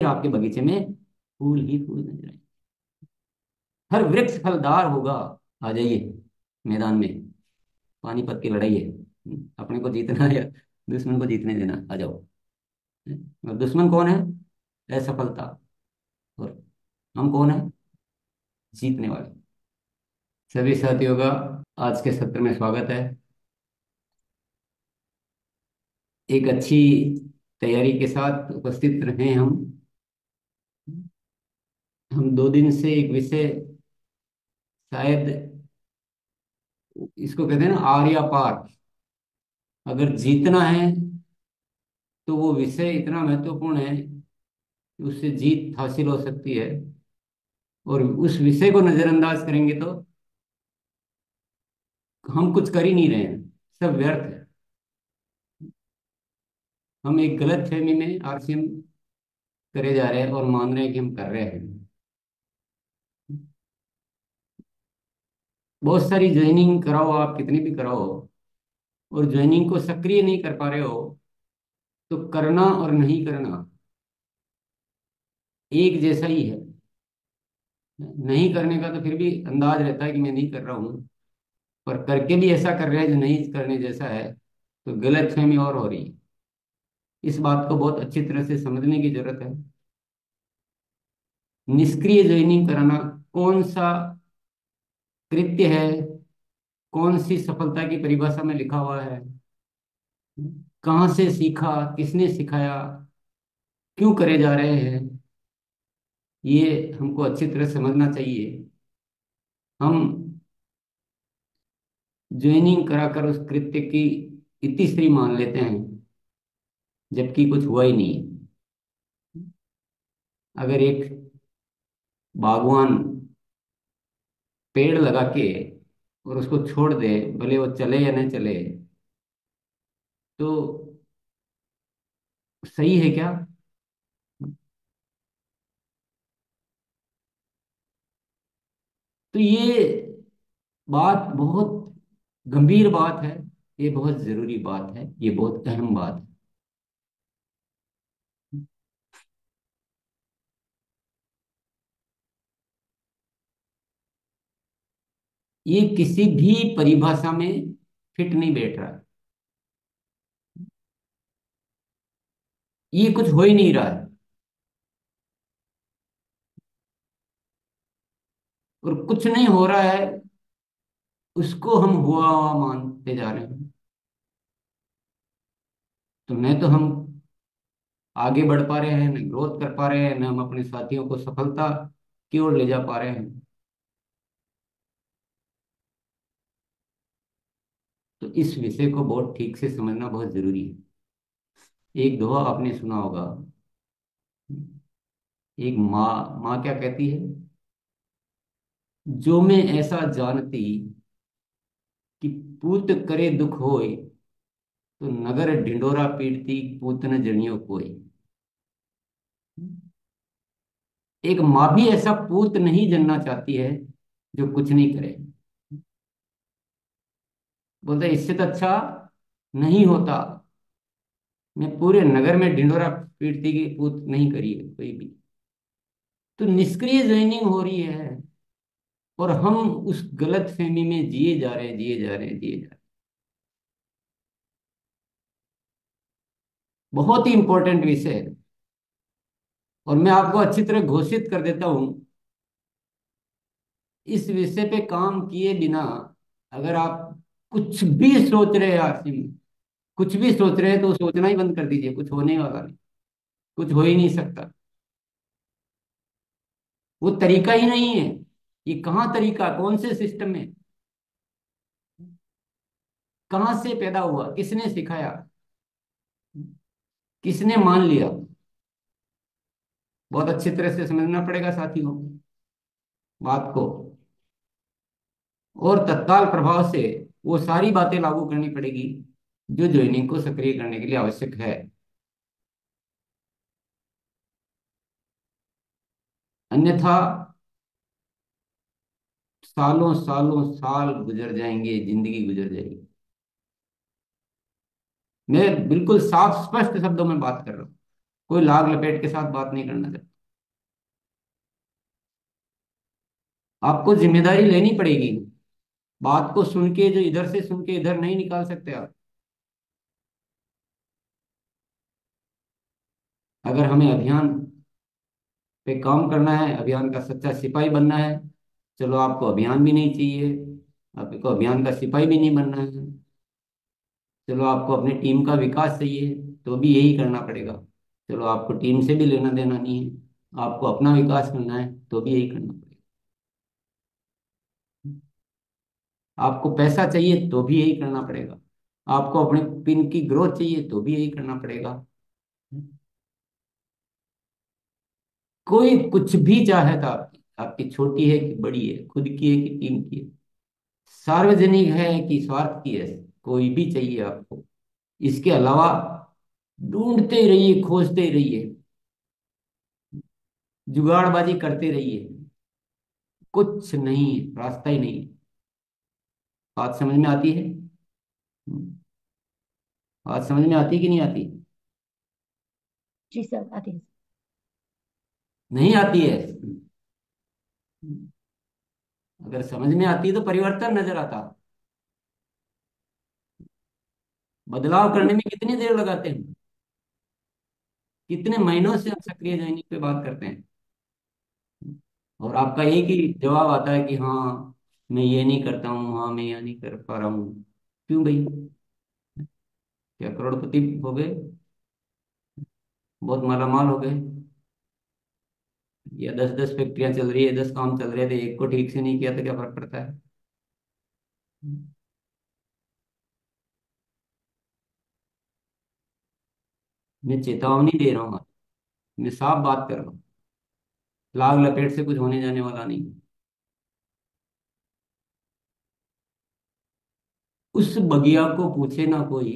आपके बगीचे में फूल ही फूल नजर आएंगे। हर वृक्ष फलदार होगा। आ जाइए मैदान में, पानीपत की लड़ाई है। अपने को जीतना है या दुश्मन को जीतने देना, आ जाओ। और दुश्मन कौन है? असफलता। और हम कौन है? जीतने वाले। सभी साथियों का आज के सत्र में स्वागत है। एक अच्छी तैयारी के साथ उपस्थित रहे हम। हम 2 दिन से एक विषय, शायद इसको कहते हैं ना, आर या पार। अगर जीतना है तो वो विषय इतना महत्वपूर्ण है कि उससे जीत हासिल हो सकती है। और उस विषय को नजरअंदाज करेंगे तो हम कुछ कर ही नहीं रहे हैं, सब व्यर्थ है। हम एक गलत फहमी में आरसीएम करे जा रहे हैं और मान रहे हैं कि हम कर रहे हैं। बहुत सारी ज्वाइनिंग कराओ, आप कितनी भी कराओ, और ज्वाइनिंग को सक्रिय नहीं कर पा रहे हो, तो करना और नहीं करना एक जैसा ही है। नहीं करने का तो फिर भी अंदाज रहता है कि मैं नहीं कर रहा हूँ, पर करके भी ऐसा कर रहे हैं जो नहीं करने जैसा है, तो गलत फहमी और हो रही है। इस बात को बहुत अच्छी तरह से समझने की जरूरत है। निष्क्रिय ज्वाइनिंग कराना कौन सा कृत्य है? कौन सी सफलता की परिभाषा में लिखा हुआ है? कहाँ से सीखा? किसने सिखाया? क्यों करे जा रहे हैं? ये हमको अच्छी तरह समझना चाहिए। हम ज्वाइनिंग कराकर उस कृत्य की इतिश्री मान लेते हैं, जबकि कुछ हुआ ही नहीं है। अगर एक बागवान पेड़ लगा के और उसको छोड़ दे, भले वो चले या न चले, तो सही है क्या? तो ये बात बहुत गंभीर बात है। ये बहुत जरूरी बात है, ये बहुत अहम बात है। ये किसी भी परिभाषा में फिट नहीं बैठ रहा है। ये कुछ हो ही नहीं रहा है, और कुछ नहीं हो रहा है उसको हम हुआ हुआ मानते जा रहे हैं। तो न तो हम आगे बढ़ पा रहे हैं, न ग्रोथ कर पा रहे हैं, न हम अपने साथियों को सफलता की ओर ले जा पा रहे हैं। तो इस विषय को बहुत ठीक से समझना बहुत जरूरी है। एक दोहा आपने सुना होगा। एक माँ माँ क्या कहती है? जो मैं ऐसा जानती कि पूत करे दुख होए, तो नगर ढिंडोरा पीटती पूत न जनियो कोई। एक माँ भी ऐसा पूत नहीं जनना चाहती है जो कुछ नहीं करे। बोलते इससे तो अच्छा नहीं होता, मैं पूरे नगर में ढिंडोरा पीटती की पूत नहीं करी है कोई भी। तो निष्क्रिय ज्वाइनिंग हो रही है, और हम उस गलत फहमी में जिए जा रहे हैं, जिए जा रहे हैं, जिए जा रहे हैं। बहुत ही इंपॉर्टेंट विषय है। और मैं आपको अच्छी तरह घोषित कर देता हूं, इस विषय पे काम किए बिना अगर आप कुछ भी सोच रहे हैं आरसी में, कुछ भी सोच रहे हैं, तो सोचना ही बंद कर दीजिए। कुछ होने वाला नहीं, कुछ हो ही नहीं सकता। वो तरीका ही नहीं है। ये कहाँ तरीका, कौन से सिस्टम में, कहाँ से पैदा हुआ, किसने सिखाया, किसने मान लिया? बहुत अच्छी तरह से समझना पड़ेगा साथियों बात को। और तत्काल प्रभाव से वो सारी बातें लागू करनी पड़ेगी जो ज्वाइनिंग को सक्रिय करने के लिए आवश्यक है। अन्यथा सालों सालों साल गुजर जाएंगे, जिंदगी गुजर जाएगी। मैं बिल्कुल साफ स्पष्ट शब्दों में बात कर रहा हूँ। कोई लाग लपेट के साथ बात नहीं करना चाहता। आपको जिम्मेदारी लेनी पड़ेगी। बात को सुन के, जो इधर से सुन के इधर नहीं निकाल सकते आप। अगर हमें अभियान पे काम करना है, अभियान का सच्चा सिपाही बनना है, चलो आपको अभियान भी नहीं चाहिए, आपको अभियान का सिपाही भी नहीं बनना है, चलो आपको अपनी टीम का विकास चाहिए, तो भी यही करना पड़ेगा। चलो आपको टीम से भी लेना देना नहीं है, आपको अपना विकास करना है, तो भी यही करना पड़ेगा। आपको पैसा चाहिए तो भी यही करना पड़ेगा, आपको अपने पिन की ग्रोथ चाहिए तो भी यही करना पड़ेगा। कोई कुछ भी चाहता, आपकी आपकी छोटी है कि बड़ी है, खुद की है कि टीम की है, सार्वजनिक है कि स्वार्थ की है, कोई भी चाहिए आपको, इसके अलावा ढूंढते रहिए, खोजते रहिए, जुगाड़बाजी करते रहिए, कुछ नहीं है, रास्ता ही नहीं है। बात समझ में आती है? बात समझ में आती कि नहीं आती? जी सर, आती है। नहीं आती है? अगर समझ में आती तो परिवर्तन नजर आता। बदलाव करने में कितनी देर लगाते हैं, कितने महीनों से हम सक्रिय जॉइनिंग पे बात करते हैं, और आपका एक ही जवाब आता है कि हाँ मैं ये नहीं करता हूँ, हाँ मैं ये नहीं कर पा रहा हूँ। क्यों भाई? क्या करोड़पति हो गए, बहुत मालामाल हो गए, या 10-10 फैक्ट्रियां चल रही है, 10 काम चल रहे थे, एक को ठीक से नहीं किया तो क्या फर्क पड़ता है? मैं चेतावनी दे रहा हूँ, मैं साफ बात कर रहा हूँ, लाग लपेट से कुछ होने जाने वाला नहीं। उस बगिया को पूछे ना कोई,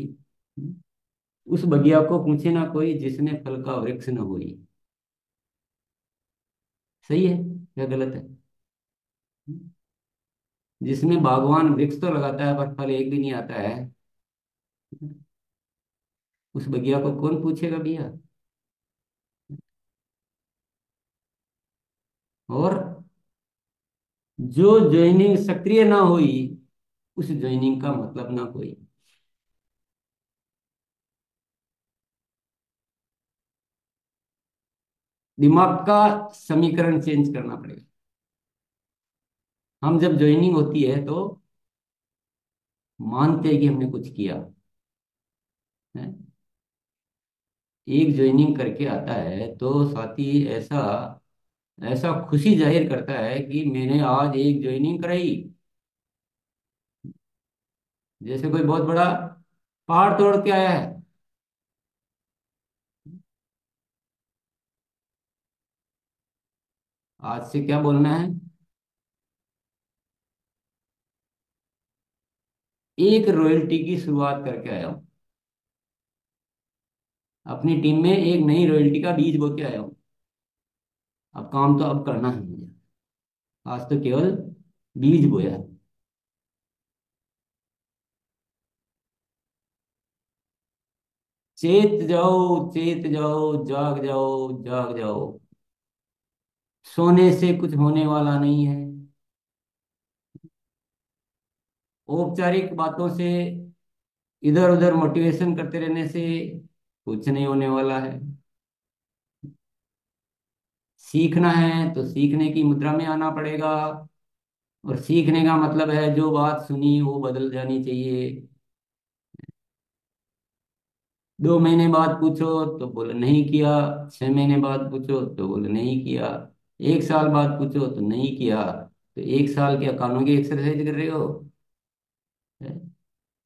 उस बगिया को पूछे ना कोई जिसने फल का वृक्ष न बोई। सही है या गलत है? जिसमें बागवान वृक्ष तो लगाता है पर फल एक भी नहीं आता है, उस बगिया को कौन पूछेगा भैया? और जो ज्वाइनिंग सक्रिय ना हुई, उस ज्वाइनिंग का मतलब ना कोई। दिमाग का समीकरण चेंज करना पड़ेगा। हम जब ज्वाइनिंग होती है तो मानते हैं कि हमने कुछ किया है। एक ज्वाइनिंग करके आता है तो साथी ऐसा ऐसा खुशी जाहिर करता है कि मैंने आज एक ज्वाइनिंग कराई, जैसे कोई बहुत बड़ा पहाड़ तोड़ के आया है। आज से क्या बोलना है? एक रॉयल्टी की शुरुआत करके आया हूँ, अपनी टीम में एक नई रॉयल्टी का बीज बो के आया हूँ। अब काम तो अब करना है मुझे, आज तो केवल बीज बोया है। चेत जाओ, चेत जाओ, जाग जाओ, जाग जाओ, सोने से कुछ होने वाला नहीं है, औपचारिक बातों से, इधर उधर मोटिवेशन करते रहने से कुछ नहीं होने वाला है। सीखना है तो सीखने की मुद्रा में आना पड़ेगा, और सीखने का मतलब है जो बात सुनी वो बदल जानी चाहिए। 2 महीने बाद पूछो तो बोले नहीं किया, 6 महीने बाद पूछो तो बोले नहीं किया, 1 साल बाद पूछो तो नहीं किया, तो 1 साल क्या कानों की एक्सरसाइज कर रहे हो? है?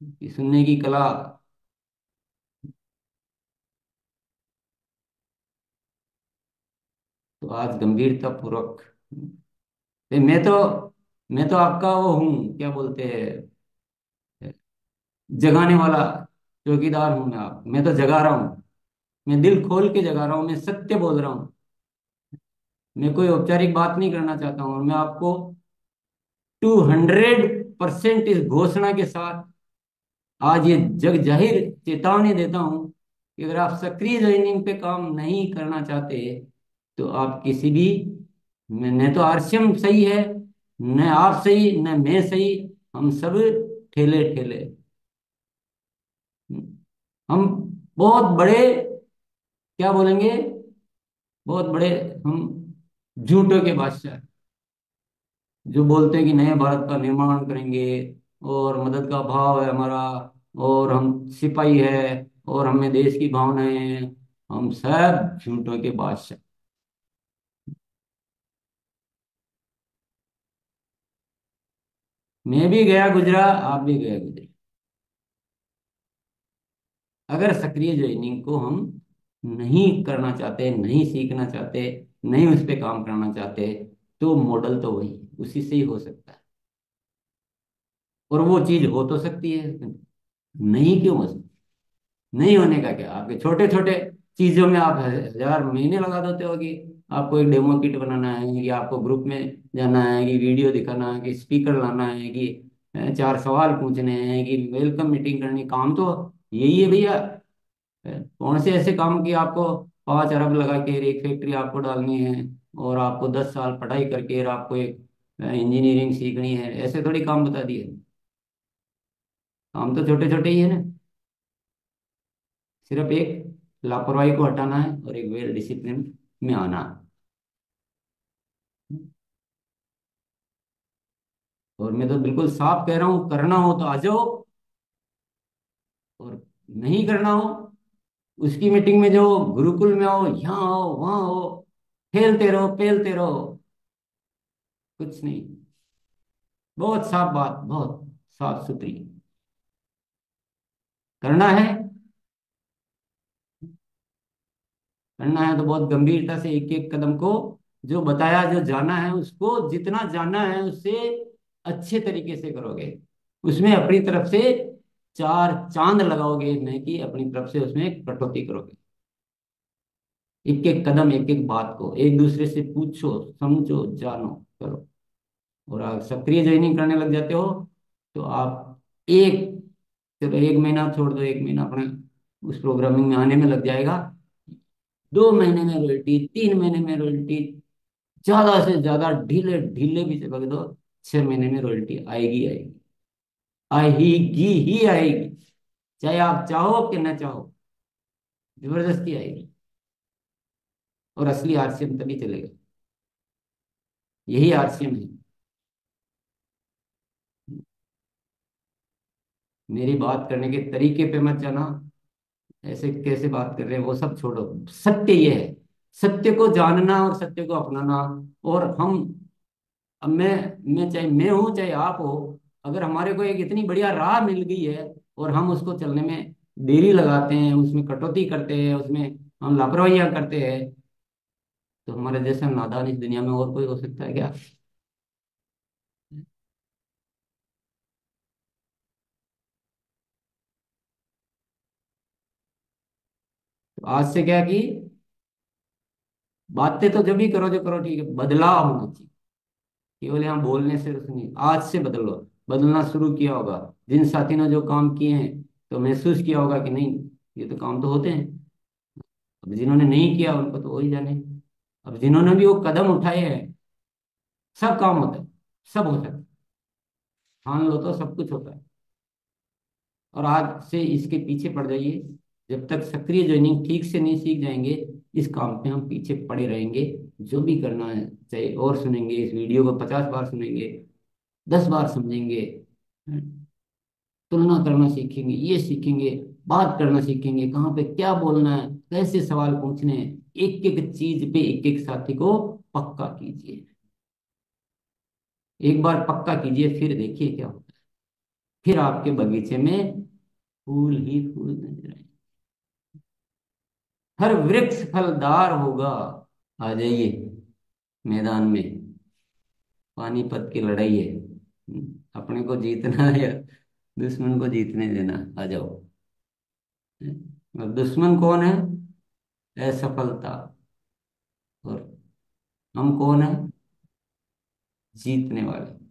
कि सुनने की कला। तो आज गंभीरता पूर्वक, मैं तो आपका वो हूँ, क्या बोलते हैं, जगाने वाला चौकीदार हूँ मैं तो जगा रहा हूँ, मैं दिल खोल के जगा रहा हूँ, मैं सत्य बोल रहा हूँ, मैं कोई औपचारिक बात नहीं करना चाहता हूँ, और मैं आपको 200% इस घोषणा के साथ आज ये जग जाहिर चेतावनी देता हूँ कि अगर आप सक्रिय ज्वाइनिंग पे काम नहीं करना चाहते तो आप किसी भी, न तो आरसीएम सही है, न आप सही, न मैं सही, हम सब ठेले ठेले। हम बहुत बड़े, क्या बोलेंगे, बहुत बड़े हम झूठों के बादशाह, जो बोलते हैं कि नए भारत का निर्माण करेंगे और मदद का भाव है हमारा, और हम सिपाही है, और हमें देश की भावनाएं हैं। हम सब झूठों के बादशाह। मैं भी गया गुजरा, आप भी गए गुजरे। अगर सक्रिय ज्वाइनिंग को हम नहीं करना चाहते, नहीं सीखना चाहते, नहीं उस पर काम करना चाहते, तो मॉडल तो वही है, उसी से ही हो सकता है। और वो चीज हो तो सकती है, नहीं क्यों हो सकती? नहीं होने का क्या, आपके छोटे छोटे चीजों में आप हजार महीने लगा देते हो कि आपको एक डेमो किट बनाना है, कि आपको ग्रुप में जाना है, कि वीडियो दिखाना है, कि स्पीकर लाना है, कि चार सवाल पूछने हैं, कि वेलकम मीटिंग करनी। काम तो यही है भैया। कौन से ऐसे काम कि आपको 5 अरब लगा के एक फैक्ट्री आपको डालनी है, और आपको 10 साल पढ़ाई करके और आपको एक इंजीनियरिंग सीखनी है? ऐसे थोड़ी काम बता दिए। काम तो छोटे छोटे ही है ना। सिर्फ एक लापरवाही को हटाना है और एक वेल डिसिप्लिन में आना है। और मैं तो बिल्कुल साफ कह रहा हूँ, करना हो तो आ जाओ, और नहीं करना हो, उसकी मीटिंग में जो गुरुकुल में हो, यहाँ हो वहां हो, खेलते रहो पेलते रहो, कुछ नहीं। बहुत साफ बात, बहुत साफ सुथरी। करना है, करना है तो बहुत गंभीरता से एक एक कदम को, जो बताया, जो जाना है उसको, जितना जाना है उससे अच्छे तरीके से करोगे। उसमें अपनी तरफ से 4 चांद लगाओगे, नहीं कि अपनी तरफ से उसमें कटौती करोगे। एक एक कदम, एक एक बात को एक दूसरे से पूछो, समझो, जानो, करो। और आप सक्रिय ज्वाइनिंग करने लग जाते हो तो आप एक, चलो 1 महीना छोड़ दो, 1 महीना अपने उस प्रोग्रामिंग में आने में लग जाएगा। 2 महीने में रॉयल्टी, 3 महीने में रॉयल्टी, ज्यादा से ज्यादा ढीले ढीले भी चल दो, 6 महीने में रॉयल्टी आएगी, आएगी, आएगी ही आएगी। चाहे आप चाहो कि ना चाहो, जबरदस्ती आएगी। और असली आरसीएम तभी चलेगा। यही आरसीएम है। मेरी बात करने के तरीके पे मत जाना, ऐसे कैसे बात कर रहे हैं वो सब छोड़ो। सत्य ये है, सत्य को जानना और सत्य को अपनाना। और हम, अब मैं चाहे मैं हूं चाहे आप हो, अगर हमारे को एक इतनी बढ़िया राह मिल गई है और हम उसको चलने में देरी लगाते हैं, उसमें कटौती करते हैं, उसमें हम लापरवाहियां करते हैं, तो हमारे जैसा नादान इस दुनिया में और कोई हो सकता है क्या? तो आज से क्या की, बातें तो जब भी करो, जो करो ठीक है, बदलाव होना चाहिए। केवल यहाँ बोलने से कुछ नहीं, आज से बदलो। बदलना शुरू किया होगा, जिन साथी ने जो काम किए हैं, तो महसूस किया होगा कि नहीं, ये तो काम तो होते हैं। अब जिन्होंने नहीं किया उनको तो वही जाने। अब जिन्होंने भी वो कदम उठाए हैं, सब काम होता है, सब हो सकता है। ठान लो तो सब कुछ होता है। और आज से इसके पीछे पड़ जाइए। जब तक सक्रिय ज्वाइनिंग ठीक से नहीं सीख जाएंगे, इस काम पे हम पीछे पड़े रहेंगे। जो भी करना है, चाहे और सुनेंगे, इस वीडियो को 50 बार सुनेंगे, 10 बार समझेंगे, तुलना करना सीखेंगे, ये सीखेंगे, बात करना सीखेंगे, कहाँ पे क्या बोलना है, कैसे सवाल पूछने हैं। एक एक चीज पे एक एक साथी को पक्का कीजिए। एक बार पक्का कीजिए, फिर देखिए क्या होता है। फिर आपके बगीचे में फूल ही फूल नजर आएंगे। हर वृक्ष फलदार होगा। आ जाइए मैदान में, पानीपत की लड़ाई है। अपने को जीतना है या दुश्मन को जीतने देना? आ जाओ। अब दुश्मन कौन है? असफलता। और हम कौन है? जीतने वाले।